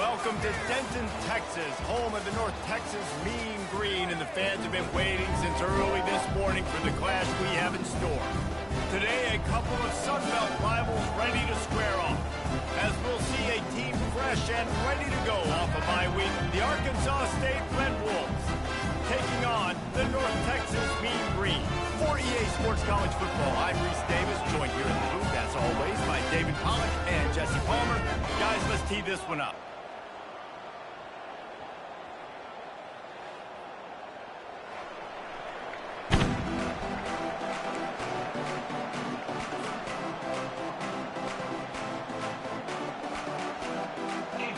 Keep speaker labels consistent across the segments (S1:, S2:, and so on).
S1: Welcome to Denton, Texas, home of the North Texas Mean Green, and the fans have been waiting since early this morning for the clash we have in store. Today, a couple of Sun Belt rivals ready to square off, as we'll see a team fresh and ready to go off of bye week, the Arkansas State Red Wolves, taking on the North Texas Mean Green. For EA Sports College Football, I'm Reese Davis, joined here in the booth, as always, by David Pollack and Jesse Palmer. Guys, let's tee this one up.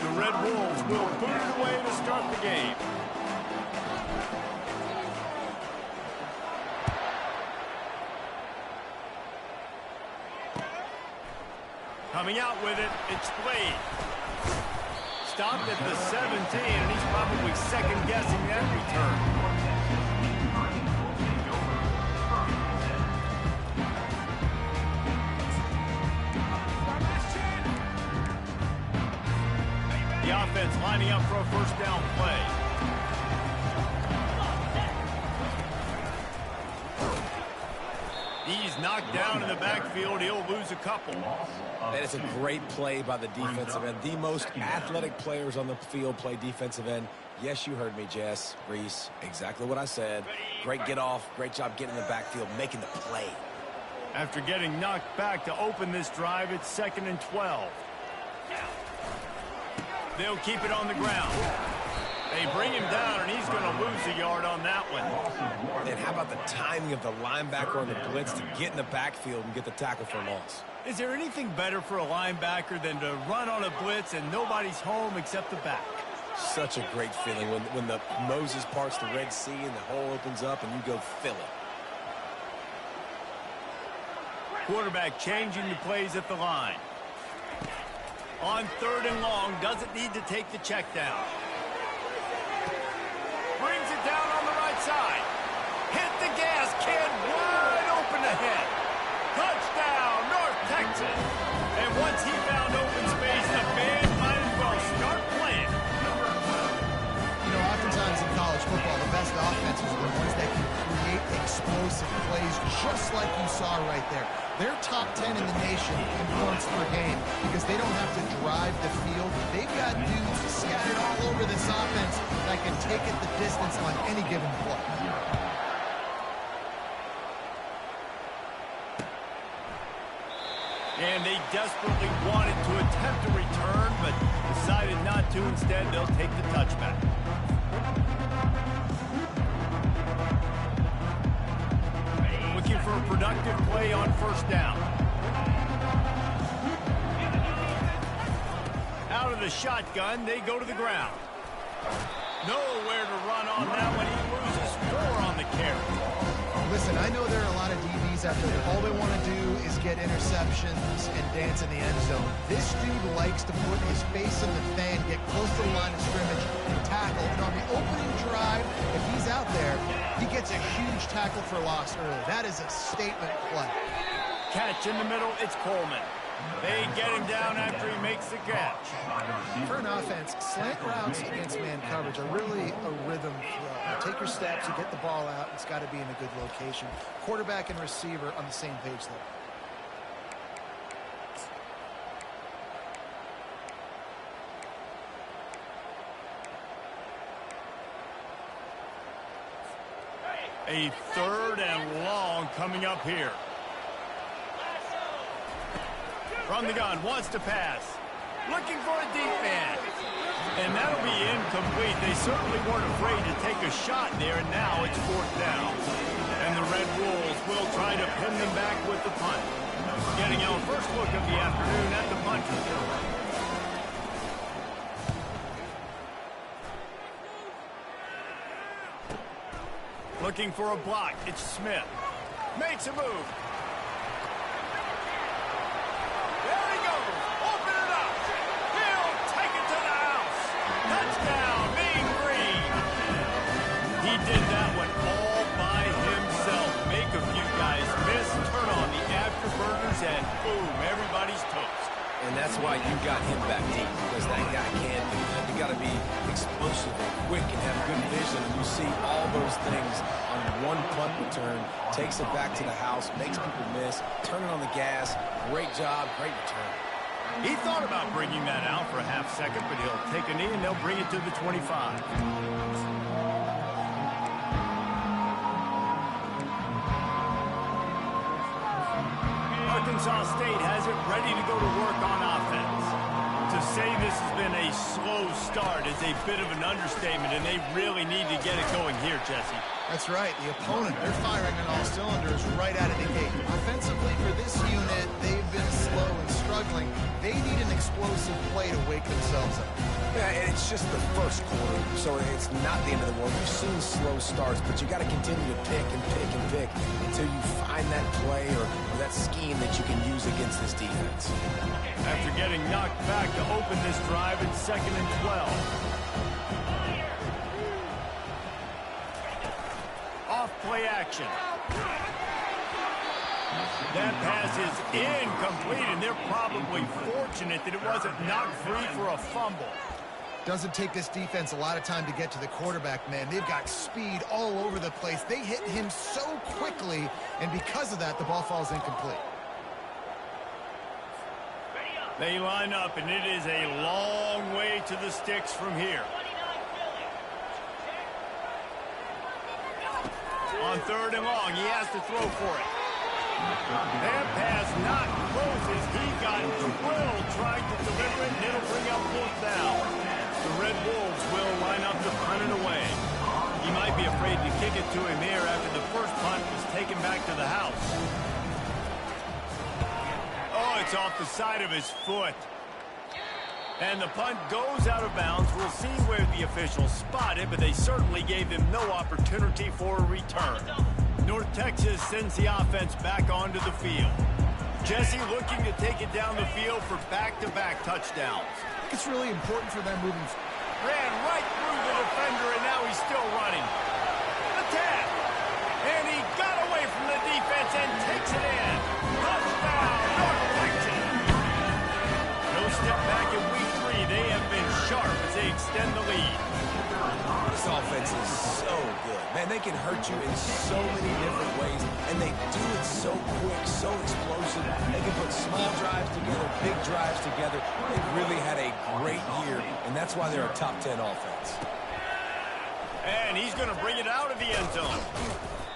S1: The Red Wolves will boot it away to start the game. Coming out with it, it's Blade. Stopped at the 17, and he's probably second-guessing that return. The offense lining up for a first down play. He's knocked down in the backfield. He'll lose a couple.
S2: That is a great play by the defensive end. The most athletic players on the field play defensive end. Yes, you heard me, Jess, Reese. Exactly what I said. Great get off. Great job getting in the backfield, making the play.
S1: After getting knocked back to open this drive, it's 2nd and 12. They'll keep it on the ground. They bring him down, and he's going to lose a yard on that one.
S2: And how about the timing of the linebacker on the blitz to get in the backfield and get the tackle for a loss?
S1: Is there anything better for a linebacker than to run on a blitz and nobody's home except the back?
S2: Such a great feeling when the Moses parts the Red Sea and the hole opens up and you go fill it.
S1: Quarterback changing the plays at the line. On 3rd and long, doesn't need to take the check down. Brings it down on the right side. Hit the gas, kid, wide open ahead. Touchdown, North Texas. And once he found open space, the band might as well start playing.
S3: You know, oftentimes in college football, the best offenses are the ones that can create explosive plays, just like you saw right there. They're top 10 in the nation in points per game because they don't have to drive the field. They've got dudes scattered all over this offense that can take it the distance on any given play.
S1: And they desperately wanted to attempt a return, but decided not to. Instead, they'll take the touchback. Looking for a productive play on first down. Out of the shotgun, they go to the ground. Nowhere to run on that one. He loses 4 on the carry.
S3: Listen, I know there are a lot of DBs out there that all they want to do is get interceptions and dance in the end zone. This dude likes to put his face in the fan, get close to the line of scrimmage, and tackle. And on the opening drive, if he's out there, he gets a huge tackle for loss early. That is a statement play.
S1: Catch in the middle, it's Coleman. They get him down after he makes the catch.
S3: For an offense, slant routes against man coverage are really a rhythm throw. You take your steps, you get the ball out, it's got to be in a good location. Quarterback and receiver on the same page there.
S1: A 3rd and long coming up here. From the gun, wants to pass. Looking for a deep man. And that'll be incomplete. They certainly weren't afraid to take a shot there, and now it's 4th down. And the Red Wolves will try to pin them back with the punt. Getting our first look of the afternoon at the punt return. Looking for a block. It's Smith. Makes a move. There he goes. Open it up. He'll take it to the house. Touchdown, Mean Green. He did that one all by himself. Make a few guys miss, turn on the afterburners, and boom, everybody's toast.
S2: And that's why you got him back deep, because that guy can do that. You got to be explosive and quick and have good vision. And you see all those things on one punt return. Takes it back to the house, makes people miss, turning on the gas. Great job, great return.
S1: He thought about bringing that out for a half second, but he'll take a knee and they'll bring it to the 25. Arkansas State has it ready to go to work on offense. To say this has been a slow start is a bit of an understatement, and they really need to get it going here, Jesse.
S3: That's right. The opponent, they're firing on all cylinders right out of the gate. Offensively, for this unit, they've been slow and struggling. They need an explosive play to wake themselves up.
S2: Yeah, and it's just the first quarter, so it's not the end of the world. You've seen slow starts, but you got to continue to pick and pick and pick until you find that play or that scheme that you can use against this defense.
S1: After getting knocked back to open this drive, it's 2nd and 12. Off play action. That pass is incomplete, and they're probably fortunate that it wasn't knocked free for a fumble.
S3: Doesn't take this defense a lot of time to get to the quarterback, man. They've got speed all over the place. They hit him so quickly, and because of that, the ball falls incomplete.
S1: They line up, and it is a long way to the sticks from here. On 3rd and long, he has to throw for it. That pass not close as he got drilled trying to deliver it, and it'll bring up 4th down. The Red Wolves will line up to punt it away. He might be afraid to kick it to him here after the first punt was taken back to the house. Oh, it's off the side of his foot. And the punt goes out of bounds. We'll see where the officials spot it, but they certainly gave him no opportunity for a return. North Texas sends the offense back onto the field. Jesse looking to take it down the field for back-to-back touchdowns.
S3: It's really important for them moving forward.
S1: Ran right through the defender, and now he's still running. Attack! And he got away from the defense and takes it in. Touchdown, North Texas! No step back in week 3. They have been sharp as they extend the lead.
S2: This offense is so good. Man, they can hurt you in so many different ways, and they do it so quick, so explosive. They can put small drives together, big drives together. They've really had a great year, and that's why they're a top 10 offense.
S1: And he's going to bring it out of the end zone.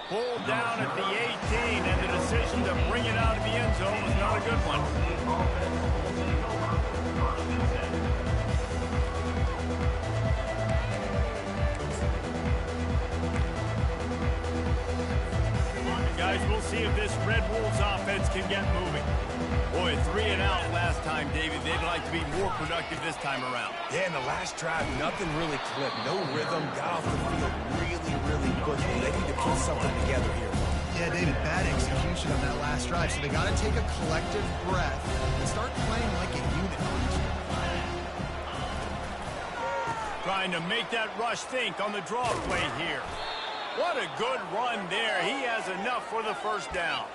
S1: Pulled down at the 18, and the decision to bring it out of the end zone was not a good one. Guys, we'll see if this Red Wolves offense can get moving. Boy, 3 and out last time, David. They'd like to be more productive this time around.
S2: Yeah, in the last drive, nothing really clicked. No rhythm, got off the field really quickly. They need to put something together here.
S3: Yeah, David, bad execution on that last drive, so they got to take a collective breath and start playing like a unit.
S1: Trying to make that rush think on the draw play here. What a good run there. He has enough for the first down.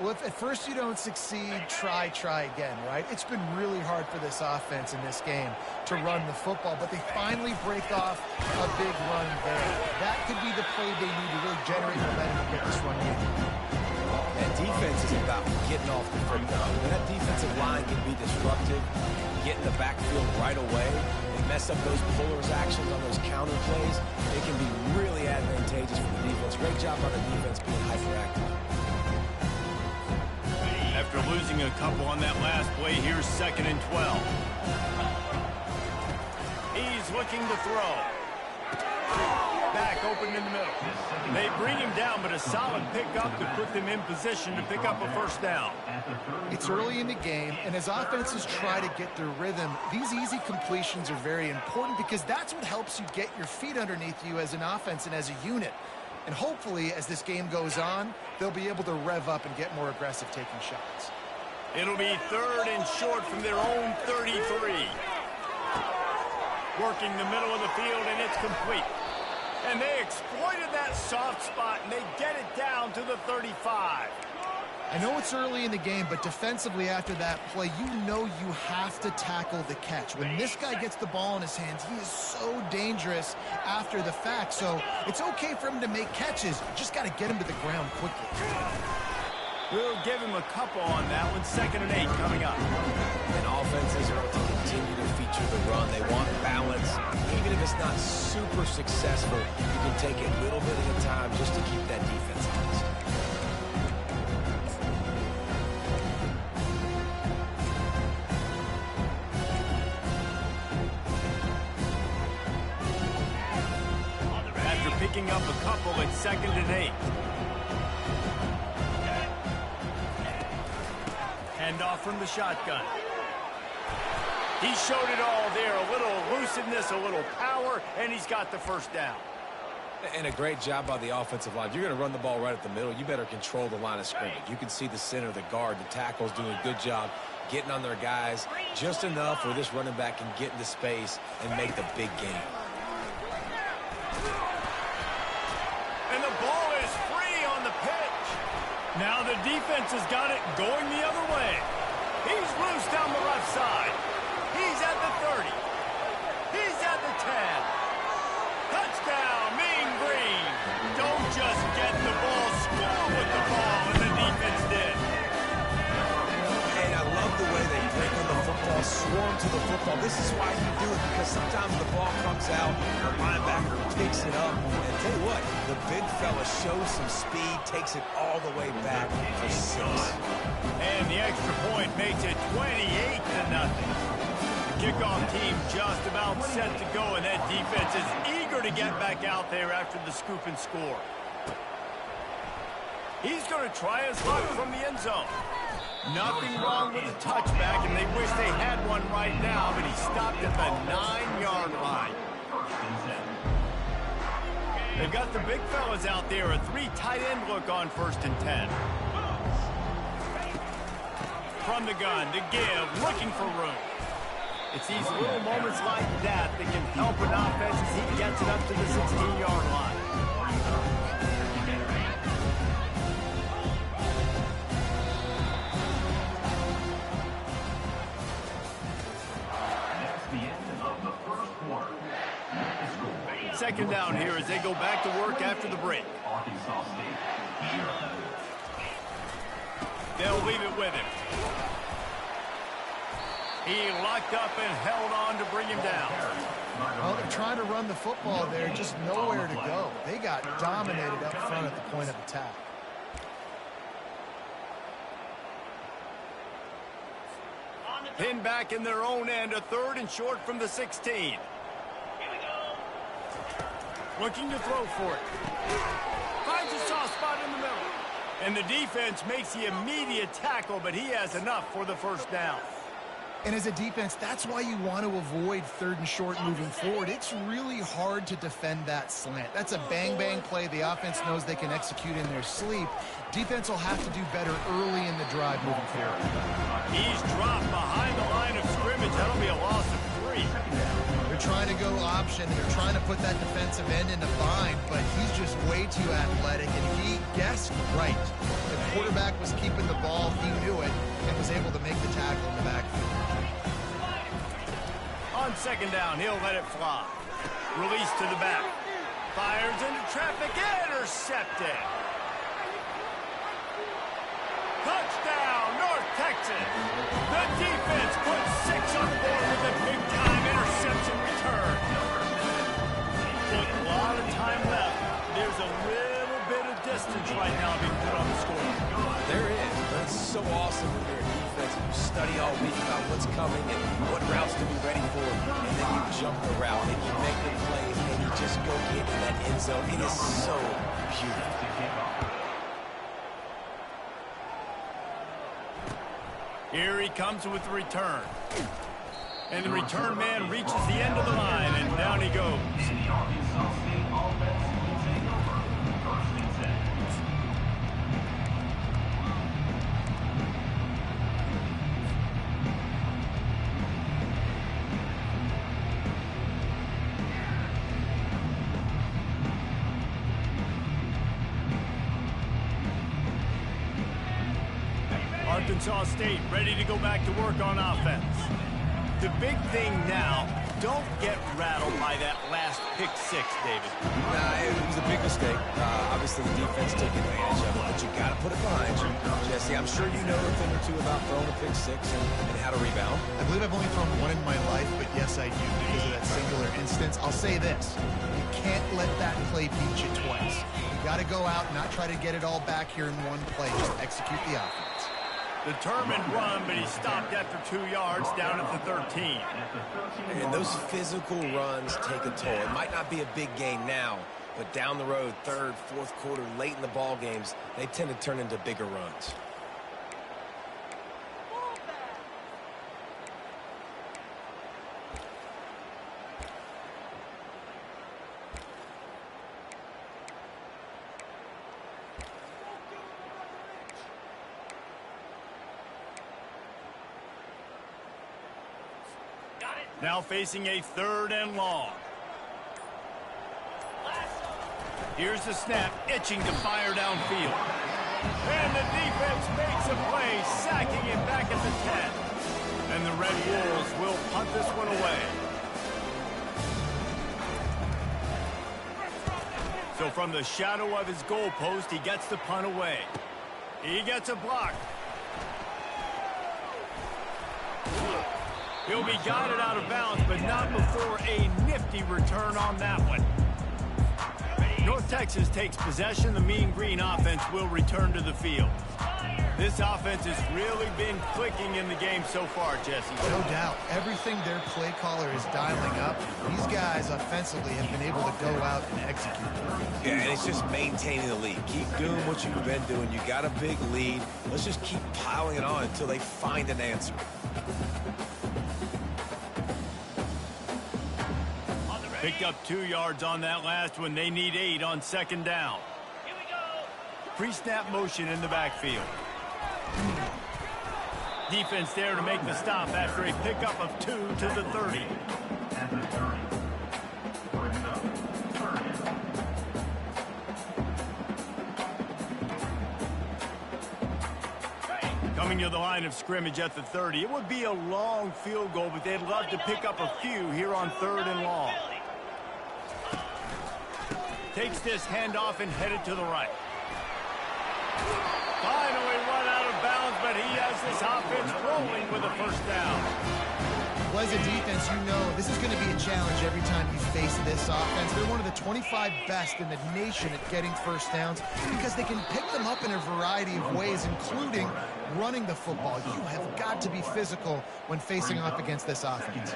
S3: Well, if at first you don't succeed, try again, right? It's been really hard for this offense in this game to run the football, but they finally break off a big run there. That could be the play they need to really generate momentum and get this run in.
S2: And defense is about getting off the football. When that defensive line can be disruptive, get in the backfield right away, and mess up those pullers actions on those counter plays, it can be really advantageous for the defense. Great job on the defense being hyperactive.
S1: After losing a couple on that last play, here's 2nd and 12. He's looking to throw. Back open in the middle. They bring him down, but a solid pickup to put them in position to pick up a first down.
S3: It's early in the game, and as offenses try to get their rhythm, these easy completions are very important because that's what helps you get your feet underneath you as an offense and as a unit. And hopefully, as this game goes on, they'll be able to rev up and get more aggressive taking shots.
S1: It'll be 3rd and short from their own 33. Working the middle of the field, and it's complete. And they exploited that soft spot, and they get it down to the 35.
S3: I know it's early in the game, but defensively after that play, you know you have to tackle the catch. When this guy gets the ball in his hands, he is so dangerous after the fact. So it's okay for him to make catches. You just got to get him to the ground quickly.
S1: We'll give him a couple on that one. 2nd and 8 coming up.
S2: And offenses want to continue to feature the run. They want balance. Even if it's not super successful, you can take it a little bit at a time just to keep that defense honest.
S1: After picking up a couple, it's 2nd and 8. Hand off from the shotgun. He showed it all there. A little elusiveness, a little power, and he's got the first down.
S2: And a great job by the offensive line. You're going to run the ball right at the middle. You better control the line of scrimmage. You can see the center, the guard, the tackles doing a good job getting on their guys just enough where this running back can get into space and make the big game.
S1: And the ball is free on the pitch. Now the defense has got it going the other way. He's loose down the left side. He's at the 30. He's at the 10. Touchdown, Mean Green. Don't just get the ball, score with the ball, and the defense did.
S2: And I love the way they break on the football, swarm to the football. This is why you do it, because sometimes the ball comes out, the linebacker picks it up, and tell you what, the big fella shows some speed, takes it all the way back for 6.
S1: And the extra point makes it 28-0. The kickoff team just about set to go, and that defense is eager to get back out there after the scoop and score. He's going to try his luck from the end zone. Nothing wrong with the touchback, and they wish they had one right now, but he stopped at the 9-yard line. They've got the big fellas out there, a 3 tight end look on 1st and 10. From the gun to give, looking for room. It's these little moments like that that can help an offense as he gets it up to the 16-yard line. Second down here as they go back to work after the break. They'll leave it with him. He locked up and held on to bring him down.
S3: Well, they're trying to run the football there, just nowhere to go. They got dominated up front at the point of attack.
S1: Pinned back in their own end, a 3rd and short from the 16. Looking to throw for it. Finds a soft spot in the middle. And the defense makes the immediate tackle, but he has enough for the first down.
S3: And as a defense, that's why you want to avoid 3rd and short moving forward. It's really hard to defend that slant. That's a bang-bang play the offense knows they can execute in their sleep. Defense will have to do better early in the drive moving forward.
S1: He's dropped behind the line of scrimmage. That'll be a loss of 3.
S3: They're trying to go option. They're trying to put that defensive end in a bind, but he's just way too athletic, and he guessed right. The quarterback was keeping the ball. He knew it and was able to make the tackle in the backfield.
S1: On 2nd down, he'll let it fly. Release to the back. Fires into traffic. Intercepted. Touchdown, North Texas. The defense puts 6 on the board with a big-time interception return. With a lot of time left, there's a little bit of distance right now being put on the score.
S2: There is, but it's so awesome when you're a defense and you study all week about what's coming and what routes to be ready for, and then you jump the route and you make the plays and you just go get in that end zone. It is so beautiful.
S1: Here he comes with the return. And the return man reaches the end of the line, and down he goes. Arkansas State ready to go back to work on offense. The big thing now, don't get rattled by that last pick six, David.
S2: Nah, it was a big mistake. Obviously, the defense took advantage of it, but you got to put it behind you. Jesse, I'm sure you know a thing or two about throwing a pick six and how to rebound.
S3: I believe I've only thrown one in my life, but yes, I do because of that singular instance. I'll say this. You can't let that play beat you twice. You got to go out and not try to get it all back here in one play. Just execute the offense.
S1: Determined run, but he stopped after 2 yards down at the 13.
S2: And those physical runs take a toll. It might not be a big gain now, but down the road, third, fourth quarter, late in the ball games, they tend to turn into bigger runs.
S1: Now facing a 3rd and long. Here's the snap, itching to fire downfield. And the defense makes a play, sacking him back at the 10. And the Red Wolves will punt this one away. So from the shadow of his goalpost, he gets the punt away. He gets a block. He'll be guided out of bounds, but not before a nifty return on that one. North Texas takes possession. The Mean Green offense will return to the field. This offense has really been clicking in the game so far, Jesse.
S3: No doubt. Everything their play caller is dialing up, these guys offensively have been able to go out and execute.
S2: Yeah, and it's just maintaining the lead. Keep doing what you've been doing. You got a big lead. Let's just keep piling it on until they find an answer.
S1: Picked up 2 yards on that last one. They need 8 on 2nd down. Here we go. Pre-snap motion in the backfield. Defense there to make the stop after a pickup of 2 to the 30. Coming to the line of scrimmage at the 30. It would be a long field goal, but they'd love to pick up a few here on 3rd and long. Takes this handoff and headed to the right. Finally run out of bounds, but he has this offense rolling with a 1st down.
S3: Well, as a defense, you know this is going to be a challenge every time you face this offense. They're one of the 25 best in the nation at getting 1st downs because they can pick them up in a variety of ways, including running the football. You have got to be physical when facing off against this offense.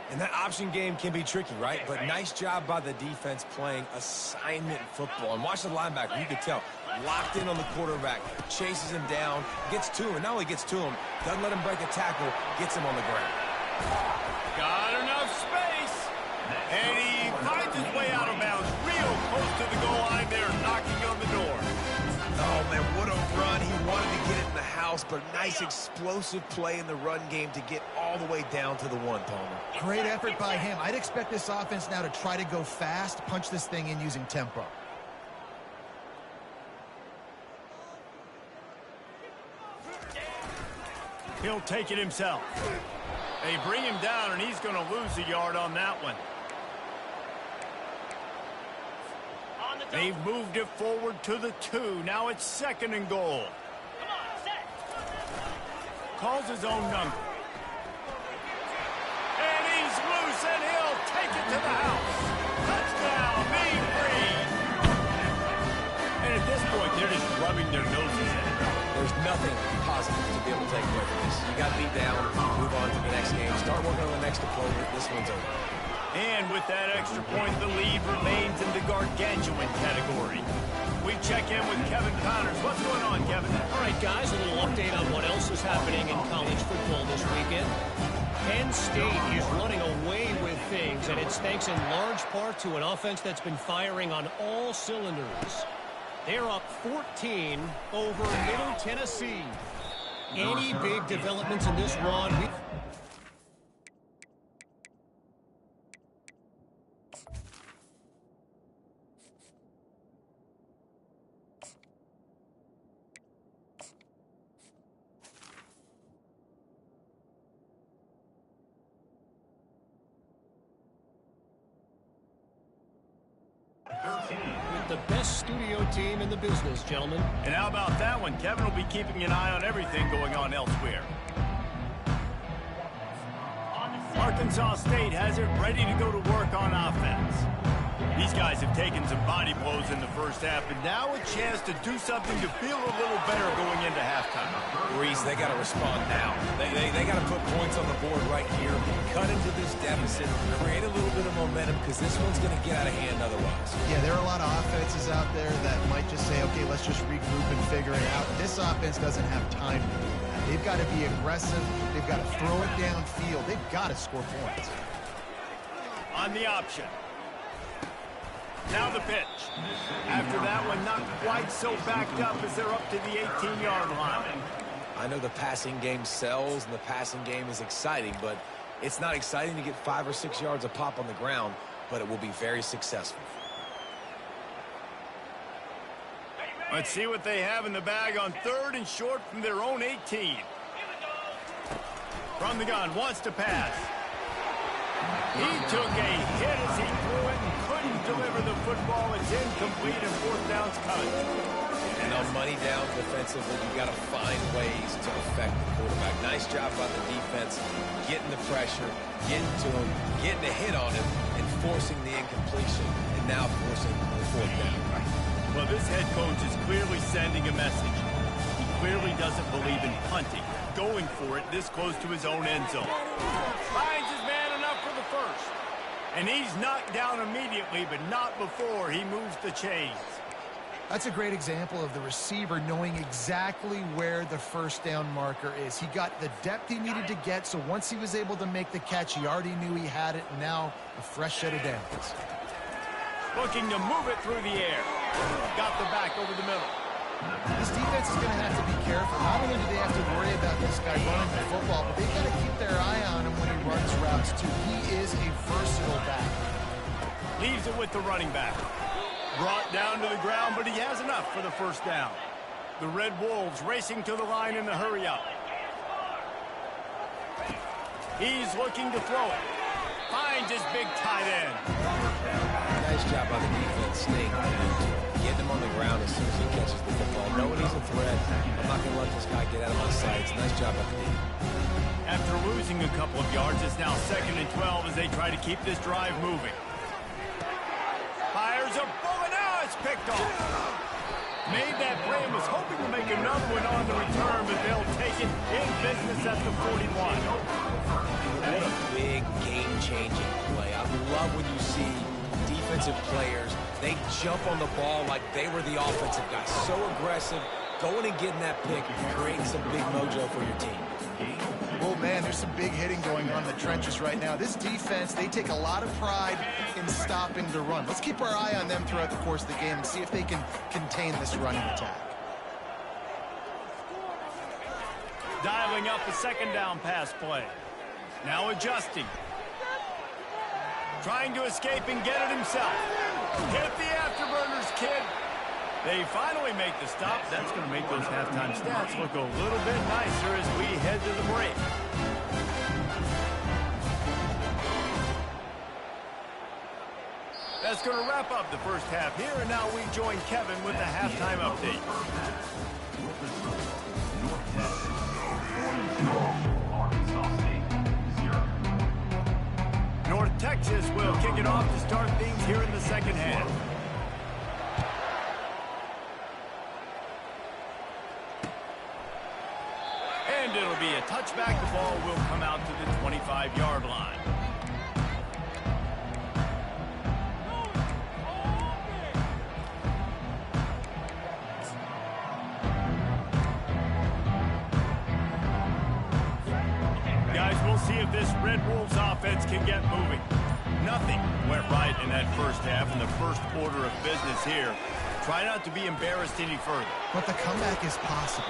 S2: And that option game can be tricky, right? But nice job by the defense playing assignment football. And watch the linebacker. You can tell. Locked in on the quarterback. Chases him down. Gets to him. And not only gets to him, doesn't let him break a tackle. Gets him on the ground.
S1: Got enough space. And he finds his way out of bounds. Real close to the goal line there, knocking on the door.
S2: Oh, man, what a run. He wanted to get it in the house, but nice explosive play in the run game to get all the way down to the 1, Palmer.
S3: Great effort by him. I'd expect this offense now to try to go fast, punch this thing in using tempo.
S1: He'll take it himself. They bring him down, and he's going to lose a yard on that one. They've moved it forward to the 2. Now it's 2nd and goal. Calls his own number. And he's loose, and he'll take it to the house. Touchdown, Mean Green. And at this point, they're just rubbing their noses in it.
S2: There's nothing positive to be able to take away from this. You got beat down, move on to the next game. Start working on the next deployment. This one's over.
S1: And with that extra point, the lead remains in the gargantuan category. We check in with Kevin Connors. What's going on, Kevin?
S4: All right, guys, a little update on what else is happening in college football this weekend. Penn State is running away with things, and it's thanks in large part to an offense that's been firing on all cylinders. They're up 14 over Middle Tennessee. Any big developments in this run? got the best studio team in the business, gentlemen.
S1: And how about that one? Kevin will be keeping an eye on everything going on elsewhere. Arkansas State has it ready to go to work on offense. These guys have taken some body blows in the first half, and now a chance to do something to feel a little better going into halftime.
S2: Reese, they got to respond now. They got to put points on the board right here, cut into this deficit, create a little bit of momentum, because this one's going to get out of hand otherwise.
S3: Yeah, there are a lot of offenses out there that might just say, okay, let's just regroup and figure it out. This offense doesn't have time to do that. They've got to be aggressive. They've got to throw it downfield. They've got to score points.
S1: On the option. Now the pitch. After that one, not quite so backed up as they're up to the 18-yard line.
S2: I know the passing game sells and the passing game is exciting, but it's not exciting to get 5 or 6 yards a pop on the ground, but it will be very successful.
S1: Let's see what they have in the bag on 3rd and short from their own 18. From the gun, wants to pass. He took a hit as he threw it and couldn't deliver the football. It's incomplete and 4th down's cut.
S2: And on money down defensively, you've got to find ways to affect the quarterback. Nice job by the defense, getting the pressure, getting to him, getting a hit on him, and forcing the incompletion, and now forcing the 4th down.
S1: Well, this head coach is clearly sending a message. He clearly doesn't believe in punting, going for it this close to his own end zone. Finds his man enough for the first. And he's knocked down immediately, but not before he moves the chains.
S3: That's a great example of the receiver knowing exactly where the 1st down marker is. He got the depth he needed to get, so once he was able to make the catch, he already knew he had it, and now a fresh set of downs.
S1: Looking to move it through the air. Got the back over the middle.
S3: This defense is going to have to be careful. Not only do they have to worry about this guy running the football, but they've got to keep their eye on him when he runs routes, too. He is a versatile back.
S1: Leaves it with the running back. Brought down to the ground, but he has enough for the 1st down. The Red Wolves racing to the line in the hurry-up. He's looking to throw it. Finds his big tight end.
S2: Nice job by the defense, staying getting him on the ground as soon as he catches the football. Knowing he's a threat, I'm not going to let this guy get out of my sights. Nice job by the defense.
S1: After losing a couple of yards, it's now 2nd and 12 as they try to keep this drive moving. Fires a bullet. Now it's picked off. Made that play and was hoping to make another one on the return, but they'll take it in business at the 41.
S2: What a big game-changing play. I love when you see defensive players, they jump on the ball like they were the offensive guy. So aggressive, going and getting that pick, creating some big mojo for your team.
S3: Oh, man, there's some big hitting going on in the trenches right now. This defense, they take a lot of pride in stopping the run. Let's keep our eye on them throughout the course of the game and see if they can contain this running attack.
S1: Dialing up a 2nd down pass play. Now adjusting. Trying to escape and get it himself. Hit the afterburners, kid. They finally make the stop. That's going to make those halftime stats look a little bit nicer as we head to the break. That's going to wrap up the first half here, and now we join Kevin with the halftime update. North Texas will kick it off to start things here in the 2nd half. And it'll be a touchback. The ball will come out to the 25-yard line. Guys, we'll see if this Red Wolves offense can get moving. Nothing went right in that first half in the first order of business here. Try not to be embarrassed any further.
S3: But the comeback is possible.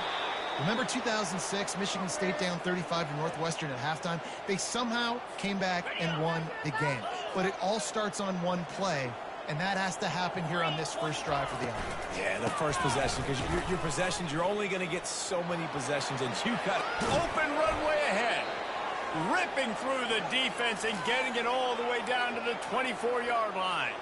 S3: Remember 2006, Michigan State down 35 to Northwestern at halftime? They somehow came back and won the game. But it all starts on one play, and that has to happen here on this first drive for the offense.
S2: Yeah, the first possession, because your possessions, you're only going to get so many possessions, and you got
S1: open runway ahead. Ripping through the defense and getting it all the way down to the 24-yard line.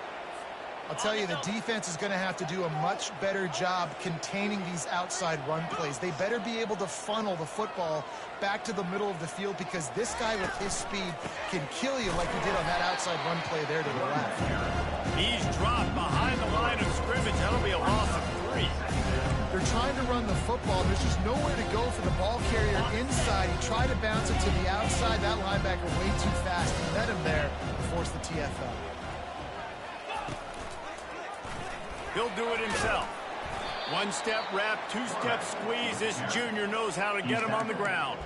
S3: I'll tell you, the defense is going to have to do a much better job containing these outside run plays. They better be able to funnel the football back to the middle of the field, because this guy with his speed can kill you like he did on that outside run play there to the left.
S1: He's dropped behind the line of scrimmage. That'll be a loss of 3.
S3: They're trying to run the football. There's just nowhere to go for the ball carrier inside. He tried to bounce it to the outside. That linebacker way too fast. He met him there to force the TFL.
S1: He'll do it himself. One-step wrap, two-step squeeze. This junior knows how to get him on the ground.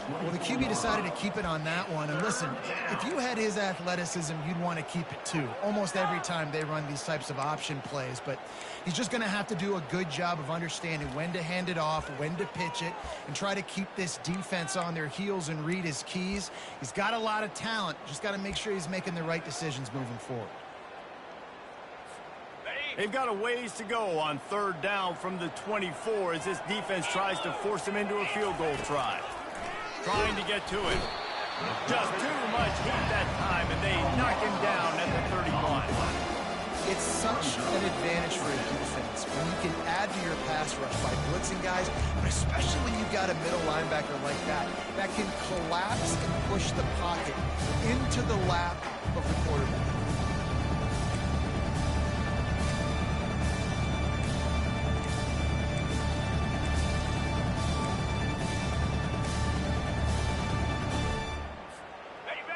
S3: Well, the QB decided to keep it on that one. And listen, if you had his athleticism, you'd want to keep it too. Almost every time they run these types of option plays. But he's just going to have to do a good job of understanding when to hand it off, when to pitch it, and try to keep this defense on their heels and read his keys. He's got a lot of talent. Just got to make sure he's making the right decisions moving forward.
S1: They've got a ways to go on 3rd down from the 24 as this defense tries to force him into a field goal try. Trying to get to it. Just too much heat that time, and they knock him down at the 31.
S3: It's such an advantage for a defense when you can add to your pass rush by blitzing guys, but especially when you've got a middle linebacker like that can collapse and push the pocket into the lap of the quarterback.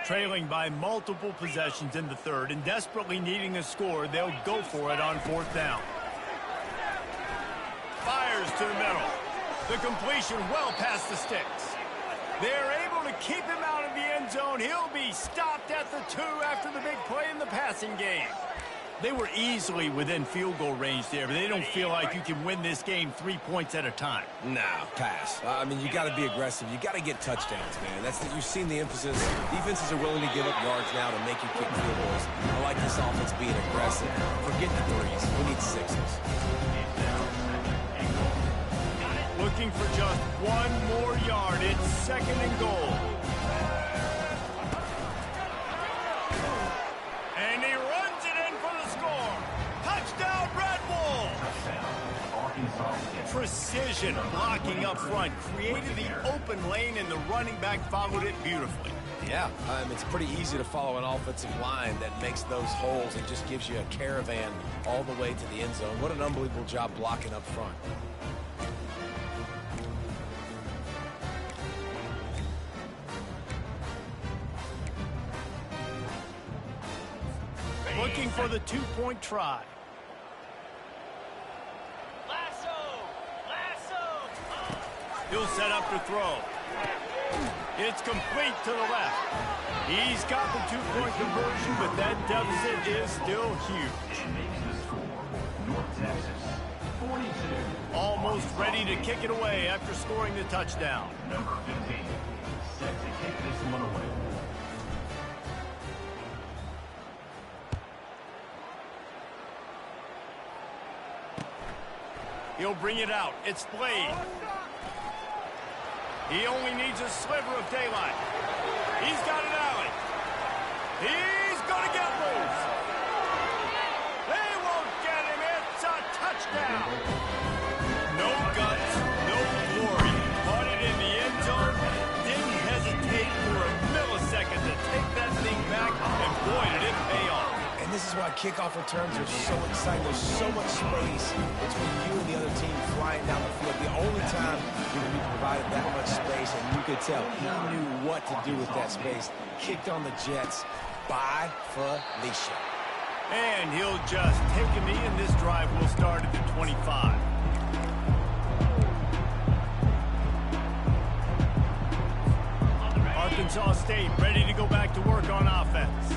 S1: Trailing by multiple possessions in the 3rd and desperately needing a score, they'll go for it on 4th down. Fires to the middle. The completion well past the sticks. They're able to keep him out of the end zone. He'll be stopped at the 2 after the big play in the passing game. They were easily within field goal range there, but they don't feel like you can win this game 3 points at a time.
S2: No, pass. I mean, you got to be aggressive. You got to get touchdowns, man. You've seen the emphasis. Defenses are willing to give up yards now to make you kick field goals. I like this offense being aggressive. Forget the 3s. We need 6s.
S1: Looking for just 1 more yard. It's 2nd and goal. And he runs it in for the score. Touchdown, Red Wolves! Precision blocking up front created the open lane, and the running back followed it beautifully.
S2: Yeah, it's pretty easy to follow an offensive line that makes those holes and just gives you a caravan all the way to the end zone. What an unbelievable job blocking up front.
S1: Looking for the 2-point try. He'll set up to throw. It's complete to the left. He's got the 2-point conversion, but that deficit is still huge. Almost ready to kick it away after scoring the touchdown.
S5: Number 15, set to kick this one away.
S1: He'll bring it out. It's Blade. He only needs a sliver of daylight. He's got an alley. He's going to get loose. They won't get him. It's a touchdown. No guts, no glory. Caught it in the end zone. Didn't hesitate for a millisecond to take that thing back, and boy, did it pay off.
S2: And this is why kickoff returns are so exciting. There's so much space between you and the other team flying down the field. The only time you're going to be provided that much space, and you could tell he knew what to do with that space. Kicked on the Jets by Felicia.
S1: And he'll just take a knee, and this drive will start at the 25. Arkansas State ready to go back to work on offense.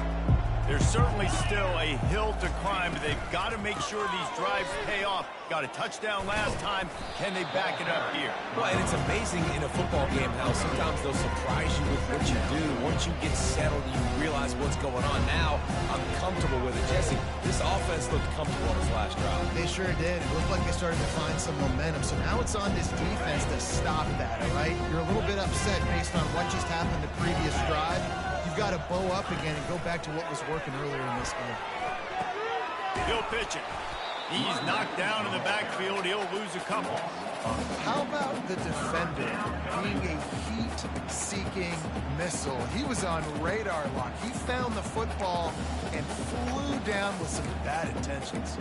S1: There's certainly still a hill to climb, but they've got to make sure these drives pay off. Got a touchdown last time. Can they back it up here?
S2: Well, and it's amazing in a football game how sometimes they'll surprise you with what you do. Once you get settled, you realize what's going on. Now, I'm comfortable with it. Jesse, this offense looked comfortable on this last drive.
S3: They sure did. It looked like they started to find some momentum. So now it's on this defense to stop that, all right? You're a little bit upset based on what just happened the previous drive. You've got to bow up again and go back to what was working earlier in this game.
S1: He'll pitch it. He's knocked down in the backfield. He'll lose a couple.
S3: How about the defender being a heat-seeking missile? He was on radar lock. He found the football and flew down with some bad intentions.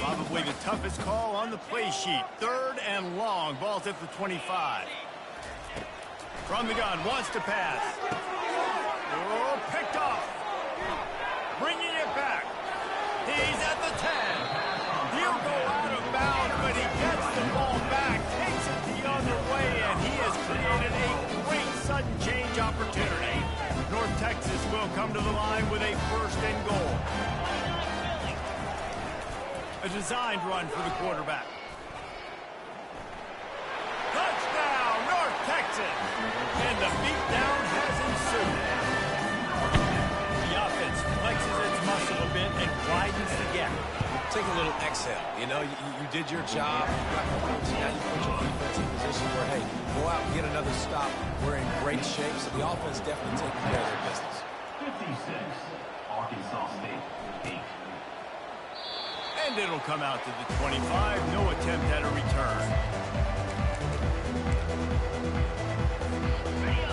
S1: Probably the toughest call on the play sheet. 3rd and long. Ball's at the 25. From the gun, wants to pass. Oh, picked off. Bringing it back. He's at the 10. He'll go out of bounds, but he gets the ball back, takes it the other way, and he has created a great sudden change opportunity. North Texas will come to the line with a 1st and goal. A designed run for the quarterback. Touchdown, North Texas! And the beatdown has ensued. The offense flexes its muscle a bit and widens the gap.
S2: Take a little exhale. You know, you did your job. You got points. Now you put your defense in position where, hey, go out and get another stop. We're in great shape, so the offense definitely taking care of their business.
S5: 56, Arkansas State, 8.
S1: And it'll come out to the 25. No attempt at a return.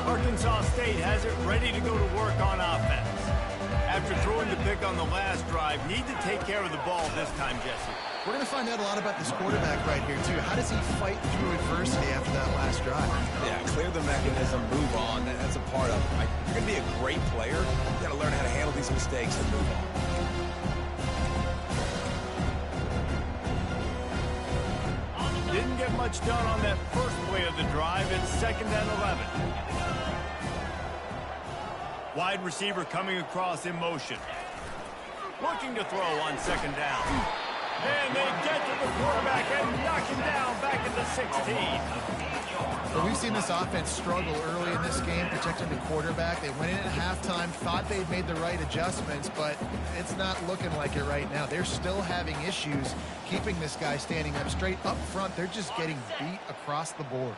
S1: Arkansas State has it ready to go to work on offense. After throwing the pick on the last drive, need to take care of the ball this time, Jesse.
S3: We're going to find out a lot about this quarterback right here, too. How does he fight through adversity after that last drive?
S2: Yeah, clear the mechanism, move on. That's a part of it. Right? You're going to be a great player. You got to learn how to handle these mistakes and move on.
S1: Didn't get much done on that first play of the drive. It's 2nd and 11. Wide receiver coming across in motion. Looking to throw on 2nd down. And they get to the quarterback and knock him down back at the 16.
S3: Well, we've seen this offense struggle early in this game, protecting the quarterback. They went in at halftime, thought they'd made the right adjustments, but it's not looking like it right now. They're still having issues keeping this guy standing up straight up front. They're just getting beat across the board.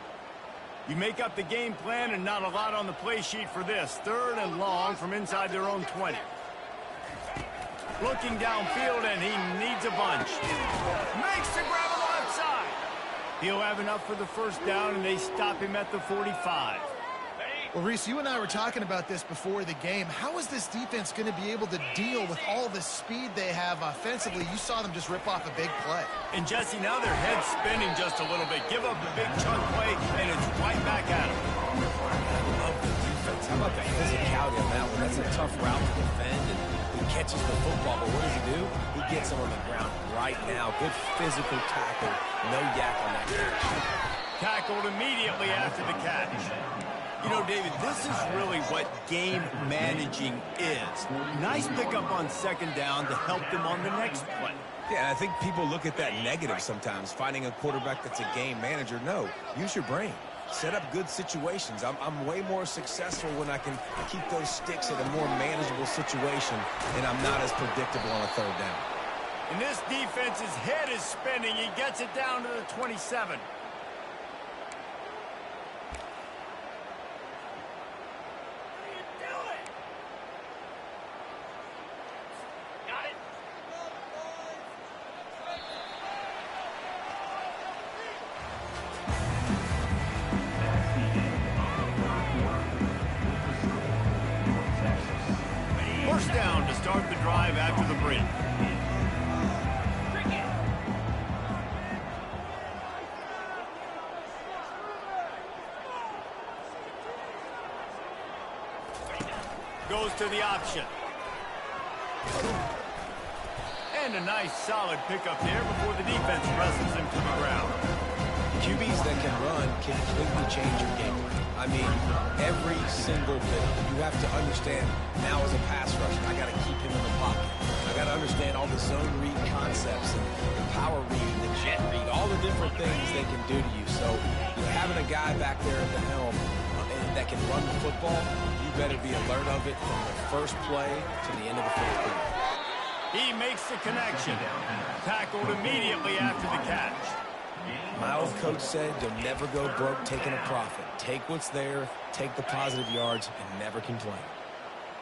S1: You make up the game plan and not a lot on the play sheet for this. 3rd and long from inside their own 20. Looking downfield, and he needs a bunch. Makes the grab on the left side. He'll have enough for the 1st down, and they stop him at the 45.
S3: Well, Reese, you and I were talking about this before the game. How is this defense going to be able to deal with all the speed they have offensively? You saw them just rip off a big play.
S1: And, Jesse, now their head's spinning just a little bit. Give up the big chunk play, and it's right back at them.
S2: I love the defense. How about the physicality on that one? That's a tough route to defend, and he catches the football, but what does he do? He gets him on the ground right now. Good physical tackle. No yak on that catch.
S1: Tackled immediately after the catch. You know, David, this is really what game managing is. Nice pickup on 2nd down to help them on the next play.
S2: Yeah, and I think people look at that negative sometimes, finding a quarterback that's a game manager. No, use your brain. Set up good situations. I'm way more successful when I can keep those sticks at a more manageable situation, and I'm not as predictable on a 3rd down.
S1: And this defense's head is spinning. He gets it down to the 27. First down to start the drive after the break. Goes to the option. And a nice solid pickup there before the defense wrestles him to the ground.
S2: QBs that can run completely change your game. I mean, every single bit. You have to understand, now as a pass rusher, I got to keep him in the pocket. I got to understand all the zone read concepts and the power read, the jet read, all the different things they can do to you. So, having a guy back there at the helm that can run the football, you better be alert of it from the first play to the end of the 4th quarter.
S1: He makes the connection. Tackled immediately after the catch.
S2: My old coach said you'll never go broke taking a profit. Take what's there, take the positive yards, and never complain.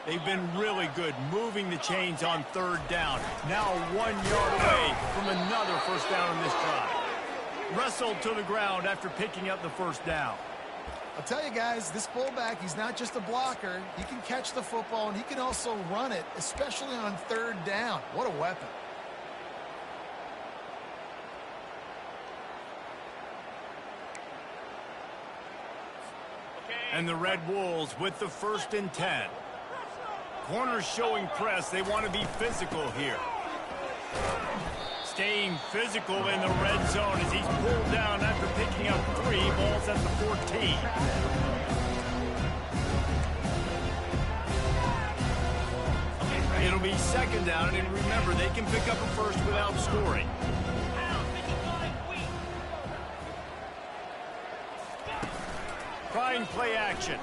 S1: They've been really good moving the chains on third down. Now 1 yard away from another first down in this drive. Wrestled to the ground after picking up the first down.
S3: I'll tell you guys, this fullback, he's not just a blocker. He can catch the football, and he can also run it, especially on third down. What a weapon.
S1: And the Red Wolves with the 1st and 10. Corners showing press. They want to be physical here. Staying physical in the red zone as he's pulled down after picking up 3 balls at the 14. It'll be 2nd down, and remember, they can pick up a first without scoring. Trying play action.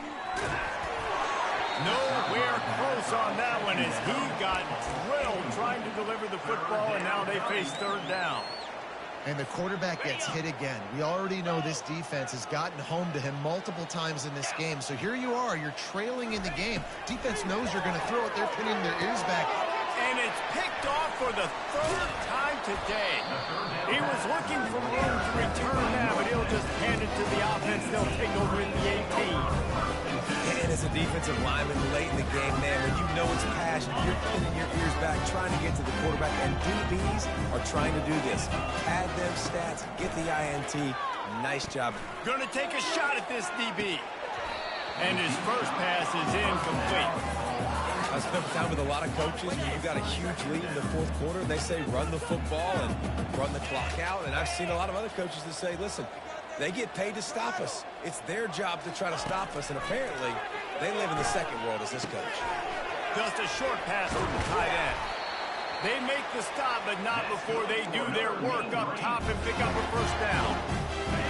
S1: Nowhere close on that one as he got drilled trying to deliver the football, and now they face 3rd down.
S3: And the quarterback gets hit again. We already know this defense has gotten home to him multiple times in this game. So here you are, you're trailing in the game. Defense knows you're going to throw it. They're pinning their ears back.
S1: And it's picked off for the 3rd time today. He was looking for room to return that, but he'll just hand it to the offense. They'll take over at the 18.
S2: And as a defensive lineman late in the game, man, when you know it's passion, you're pinning your ears back, trying to get to the quarterback, and DBs are trying to do this. Pad them stats, get the INT. Nice job.
S1: Gonna take a shot at this DB. And his first pass is incomplete.
S2: I spent time with a lot of coaches. When you got a huge lead in the 4th quarter, they say run the football and run the clock out. And I've seen a lot of other coaches that say, listen, they get paid to stop us. It's their job to try to stop us, and apparently they live in the second world as this coach.
S1: Just a short pass to the tight end. They make the stop, but not before they do their work up top and pick up a first down.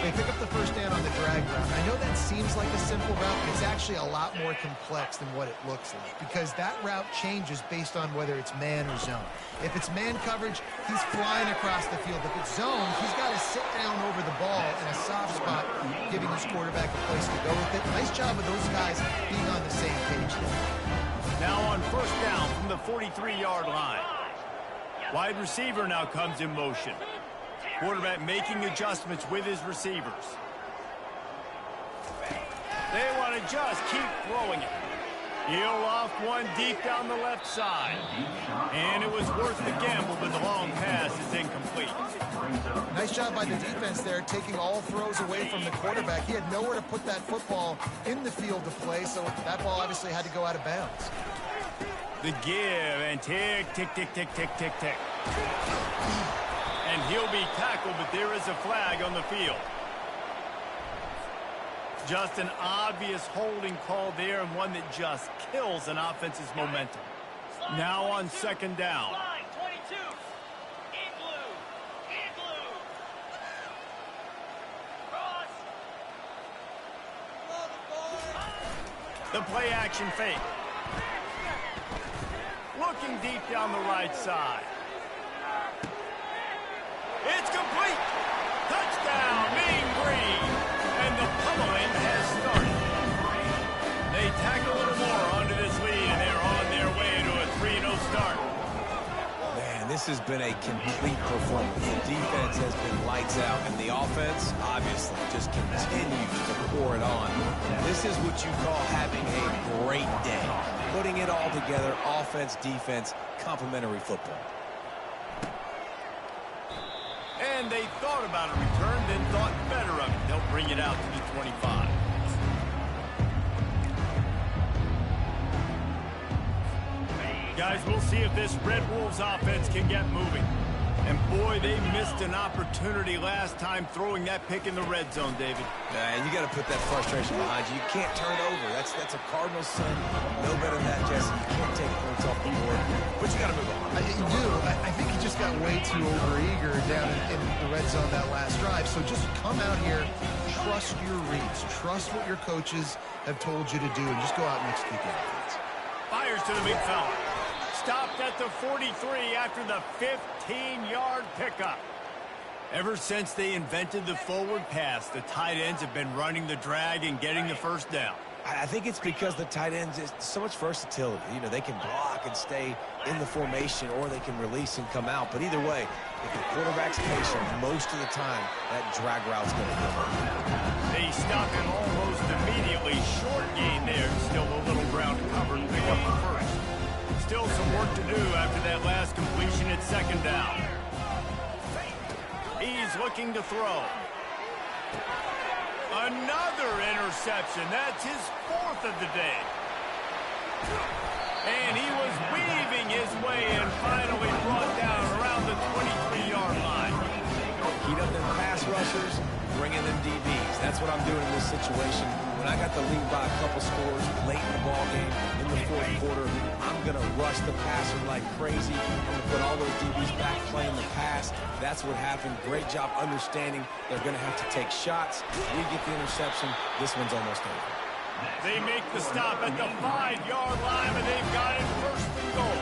S3: They pick up the first down on the drag route. I know that seems like a simple route, but it's actually a lot more complex than what it looks like, because that route changes based on whether it's man or zone. If it's man coverage, he's flying across the field. If it's zone, he's got to sit down over the ball in a soft spot, giving his quarterback a place to go with it. Nice job of those guys being on the same page there.
S1: Now on first down from the 43-yard line. Wide receiver now comes in motion. Quarterback making adjustments with his receivers. They want to just keep throwing it. He'll off one deep down the left side. And it was worth the gamble, but the long pass is incomplete.
S3: Nice job by the defense there, taking all throws away from the quarterback. He had nowhere to put that football in the field to play, so that ball obviously had to go out of bounds.
S1: The give, and tick, tick, tick, tick, tick, tick, tick. And he'll be tackled, but there is a flag on the field. Just an obvious holding call there, and one that just kills an offense's momentum. Now on second down. The play action fake. Looking deep down the right side. It's complete. Touchdown, Mean Green. And the pummeling has started. They tack a little more onto this lead, and they're on their way to a 3-0 start.
S2: Man, this has been a complete performance. The defense has been lights out, and the offense, obviously, just continues to pour it on. This is what you call having a great day. Putting it all together, offense, defense, complementary football.
S1: And they thought about a return, then thought better of it. They'll bring it out to the 25. Guys, we'll see if this Red Wolves offense can get moving. And boy, they missed an opportunity last time throwing that pick in the red zone, David.
S2: You got to put that frustration behind you. You can't turn it over. That's a Cardinals son. No better than that, Jesse. You can't take points off the board. But you got to move on.
S3: You do. I think he just got way too overeager down in the red zone that last drive. So just come out here, trust your reads, trust what your coaches have told you to do, and just go out and execute the offense.
S1: Fires to the big fella. Stopped at the 43 after the 15-yard pickup. Ever since they invented the forward pass, the tight ends have been running the drag and getting the first down.
S2: I think it's because the tight ends is so much versatility. You know, they can block and stay in the formation, or they can release and come out. But either way, if the quarterback's patient, most of the time, that drag route's going to hit.
S1: They stopped it almost immediately. Short gain there. Still a little ground to cover to pick up the first. Still some work to do after that last completion at second down. He's looking to throw. Another interception. That's his fourth of the day. And he was weaving his way and finally brought down around the 23-yard line.
S2: Heat up them pass rushers, bring in them DBs. That's what I'm doing in this situation. When I got the lead by a couple scores late in the ballgame, in the fourth quarter, I'm going to rush the passer like crazy. I'm going to put all those DBs back playing the pass. That's what happened. Great job understanding they're going to have to take shots. We get the interception. This one's almost over.
S1: They make the stop at the 5-yard line, and they've got it first and goal.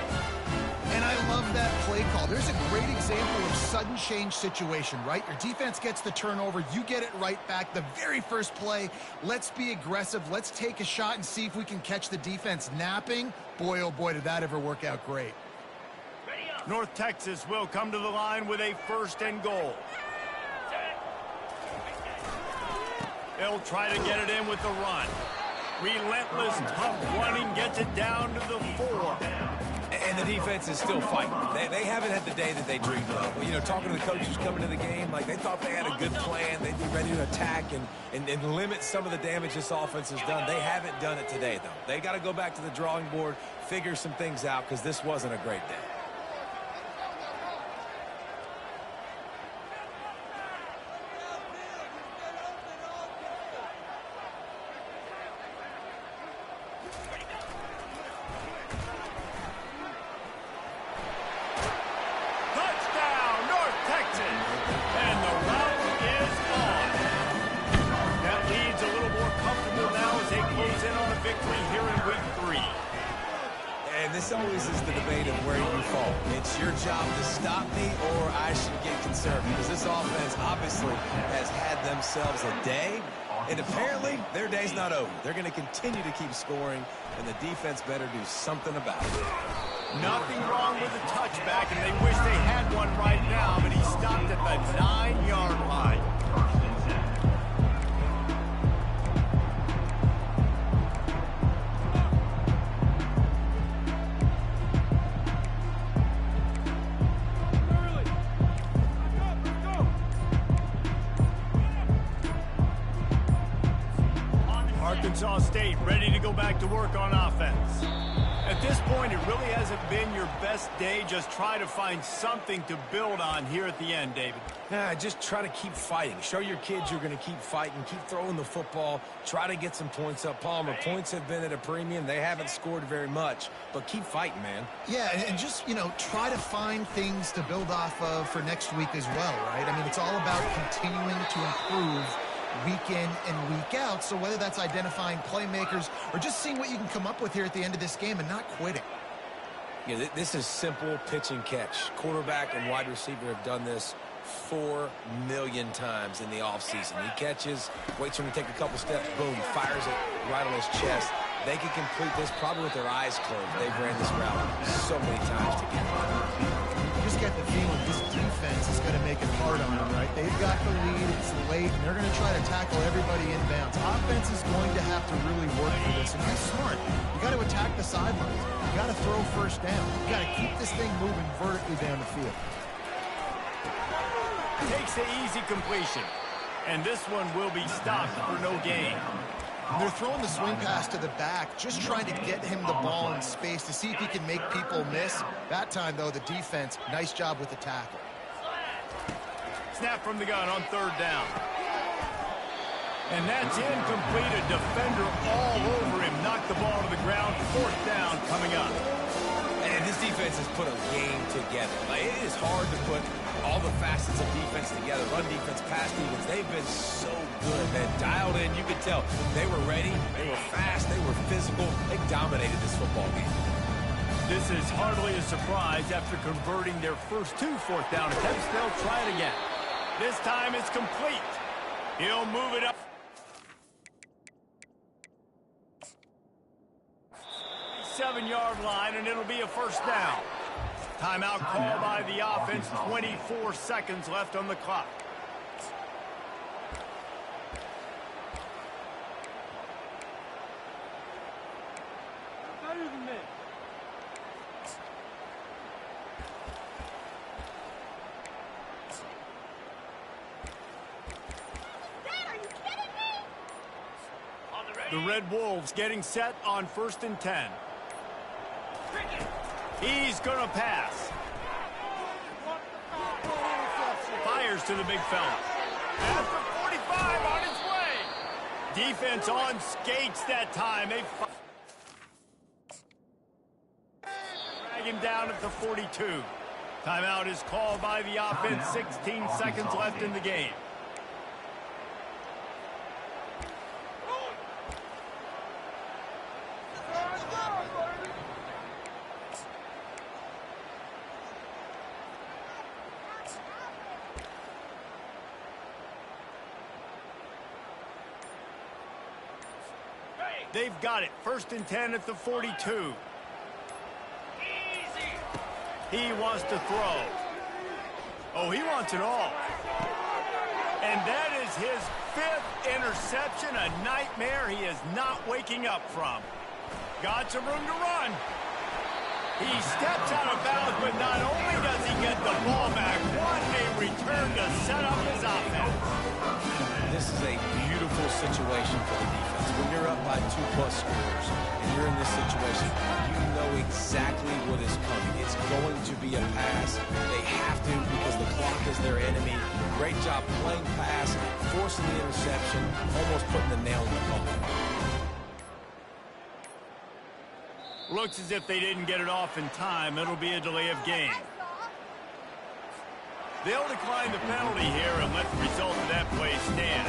S3: And I love that play call. There's a great example of sudden change situation, right? Your defense gets the turnover. You get it right back. The very first play, let's be aggressive. Let's take a shot and see if we can catch the defense napping. Boy, oh boy, did that ever work out great.
S1: North Texas will come to the line with a first and goal. They'll try to get it in with the run. Relentless, tough running gets it down to the 4.
S2: And the defense is still fighting. They haven't had the day that they dreamed of. Well, you know, talking to the coaches coming to the game, like they thought they had a good plan. They'd be ready to attack and limit some of the damage this offense has done. They haven't done it today, though. They got to go back to the drawing board, figure some things out, because this wasn't a great day. This always is the debate of where you fall. It's your job to stop me, or I should get conservative. Because this offense obviously has had themselves a day, and apparently their day's not over. They're going to continue to keep scoring, and the defense better do something about it.
S1: Nothing wrong with the touchback, and they wish they had one right now, but he stopped at the 9-yard line. Arkansas State ready to go back to work on offense. At this point, it really hasn't been your best day. Just try to find something to build on here at the end, David.
S2: Yeah, just try to keep fighting. Show your kids you're going to keep fighting. Keep throwing the football. Try to get some points up. Palmer, points have been at a premium. They haven't scored very much, but keep fighting, man.
S3: Yeah, and just, you know, try to find things to build off of for next week as well, right? I mean, it's all about continuing to improve week in and week out. So whether that's identifying playmakers or just seeing what you can come up with here at the end of this game and not quitting.
S2: Yeah, this is simple pitch and catch. Quarterback and wide receiver have done this 4 million times in the offseason. He catches, waits for him to take a couple steps, boom, fires it right on his chest. They can complete this probably with their eyes closed. They've ran this route so many times together.
S3: You just get the feeling this defense is going to make it hard on them, right? They've got the lead, it's late, and they're going to try to tackle everybody inbounds. Offense is going to have to really work for this, and be smart. You got to attack the sidelines. You got to throw first down. You got to keep this thing moving vertically down the field.
S1: Takes the easy completion, and this one will be stopped for no gain.
S3: They're throwing the swing pass to the back, just trying to get him the ball in space to see if he can make people miss. That time, though, the defense, nice job with the tackle.
S1: Snap from the gun on 3rd down. And that's incomplete. A defender all over him. Knocked the ball to the ground. 4th down coming up.
S2: And this defense has put a game together. Like, it is hard to put all the facets of defense together. Run defense, pass defense. They've been so good, man. Dialed in. You could tell they were ready. They were fast. They were physical. They dominated this football game.
S1: This is hardly a surprise. After converting their first 2 4th down attempts, they'll try it again. This time it's complete. He'll move it up. 7-yard line, and it'll be a first down. Timeout called by the offense. 24 seconds left on the clock. The Red Wolves getting set on 1st and 10. He's going to pass. Fires to the big fella. After 45 on his way. Defense on skates that time. They drag him down at the 42. Timeout is called by the offense. 16 seconds left in the game. They've got it. 1st and 10 at the 42. He wants to throw. Oh, he wants it all. And that is his 5th interception, a nightmare he is not waking up from. Got some room to run. He steps out of bounds, but not only does he get the ball back, what a return to set up his offense.
S2: This is a beautiful situation for the defense. When you're up by 2+ scores and you're in this situation, you know exactly what is coming. It's going to be a pass. They have to because the clock is their enemy. Great job playing pass, forcing the interception, almost putting the nail in the coffin.
S1: Looks as if they didn't get it off in time. It'll be a delay of game. They'll decline the penalty here and let the result of that play stand.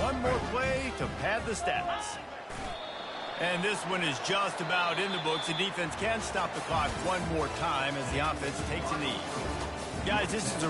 S1: One more play to pad the stats. And this one is just about in the books. The defense can stop the clock one more time as the offense takes a knee. Guys, this is a